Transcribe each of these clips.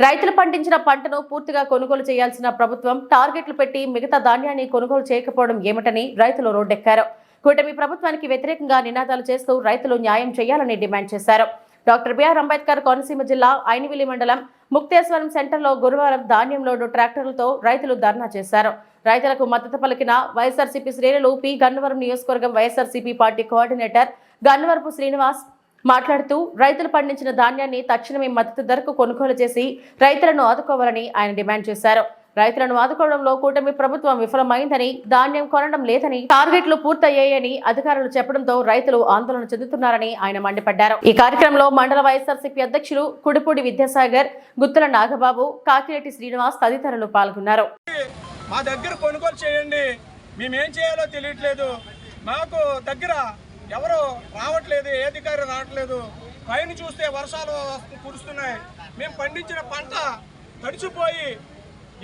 రైతులు పండించిన పంటను పూర్తిగా కొనుగోలు చేయాల్సిన ప్రభుత్వం టార్గెట్లు పెట్టి మిగతా ధాన్యాన్ని కొనుగోలు చేయకపోవడం ఏమిటని రైతులు రోడ్డెక్కారు. కూటమి ప్రభుత్వానికి వ్యతిరేకంగా నినాదాలు చేస్తూ రైతులు న్యాయం చేయాలని డిమాండ్ చేశారు. డాక్టర్ బిఆర్ అంబేద్కర్ కోనసీమ జిల్లా ఐనివిలి మండలం ముక్తేశ్వరం సెంటర్లో గురువారం ధాన్యం లోడు ట్రాక్టర్లతో రైతులు ధర్నా చేశారు. రైతులకు మద్దతు పలికిన వైఎస్ఆర్సీపీ శ్రేణులు పి గన్నవరం నియోజకవర్గం వైఎస్ఆర్సీపీ పార్టీ కోఆర్డినేటర్ గన్నవరపు శ్రీనివాస్ మాట్లాడుతూ రైతులు పండించిన ధాన్యాన్ని తక్షణమే మద్దతు ధరకు కొనుగోలు చేసి రైతులను ఆదుకోవాలని ఆయన డిమాండ్ చేశారు. రైతులను ఆదుకోవడంలో కూటమి ప్రభుత్వం విఫలమైందని, ధాన్యం కొనడం లేదని, టార్గెట్లు పూర్తయ్యాయని అధికారులు చెప్పడంతో రైతులు ఆందోళన చెందుతున్నారని ఆయన మండిపడ్డారు. ఈ కార్యక్రమంలో మండల వైఎస్ఆర్సీపీ అధ్యక్షులు కుడిపూడి విద్యాసాగర్, గుత్తుల నాగబాబు, కాకిరెడ్డి శ్రీనివాస్ తదితరులు పాల్గొన్నారు. మా దగ్గర కొనుగోలు చేయండి, మేమేం చేయాలో తెలియట్లేదు, మాకు దగ్గర ఎవరు రావట్లేదు, ఏ అధికారి రావట్లేదు, పైన చూస్తే వర్షాలు కురుస్తున్నాయి, మేము పండించిన పంట తడిచిపోయి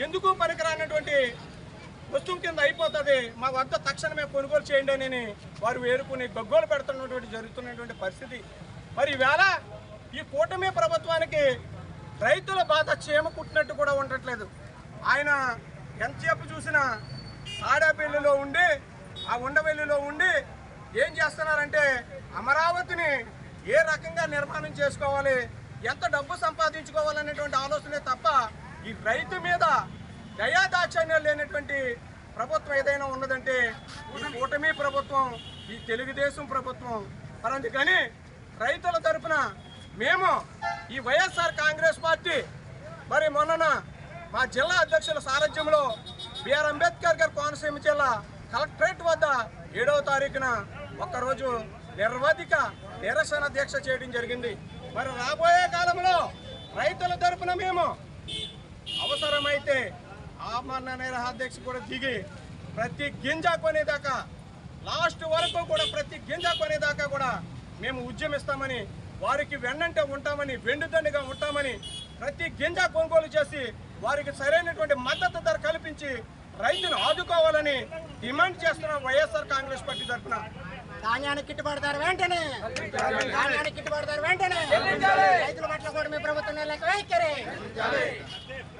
ఎందుకు పనికిరానటువంటి వస్తువు కింద అయిపోతుంది, మా వద్ద తక్షణమే కొనుగోలు చేయండి అని వారు వేరుకుని గగ్గోలు జరుగుతున్నటువంటి పరిస్థితి. మరి ఈవేళ ఈ కూటమి ప్రభుత్వానికి రైతుల బాధ చీమ కుట్టినట్టు కూడా ఉండట్లేదు. ఆయన ఎంతసేపు చూసినా ఆడపల్లిలో ఉండి, ఆ ఉండవెల్లిలో ఉండి ఏం చేస్తున్నారంటే అమరావతిని ఏ రకంగా నిర్మాణం చేసుకోవాలి, ఎంత డబ్బు సంపాదించుకోవాలనేటువంటి ఆలోచనే తప్ప ఈ రైతు మీద దయాదాక్షిణ్యం లేనటువంటి ప్రభుత్వం ఏదైనా ఉన్నదంటే ఈ కూటమి ప్రభుత్వం, ఈ తెలుగుదేశం ప్రభుత్వం. మరి అందుకని రైతుల తరఫున మేము ఈ వైఎస్ఆర్ కాంగ్రెస్ పార్టీ మరి మొన్న మా జిల్లా అధ్యక్షుల సారథ్యంలో బిఆర్ అంబేద్కర్ గారి కోనసీమ జిల్లా కలెక్టరేట్ వద్ద 7వ తారీఖున ఒక్కరోజు నిర్వధిక నిరసన దీక్ష చేయడం జరిగింది. మరి రాబోయే కాలంలో రైతుల తరఫున మేము అవసరమైతే ఆమరణ నిరాహార దీక్ష కూడా దిగి ప్రతి గింజ కొనేదాకా, లాస్ట్ వరకు కూడా ప్రతి గింజ కొనేదాకా కూడా మేము ఉద్యమిస్తామని, వారికి వెన్నంటే ఉంటామని, వెండుదండిగా ఉంటామని, ప్రతి గింజ కొనుగోలు చేసి వారికి సరైనటువంటి మద్దతు ధర కల్పించి రైతును ఆదుకోవాలని డిమాండ్ చేస్తున్న వైఎస్ఆర్ కాంగ్రెస్ పార్టీ తరఫున ధాన్యానికి గిట్టుబాటు ధర వెంటనే, రైతుల పట్ల కూడా మీ ప్రభుత్వం వైఖరి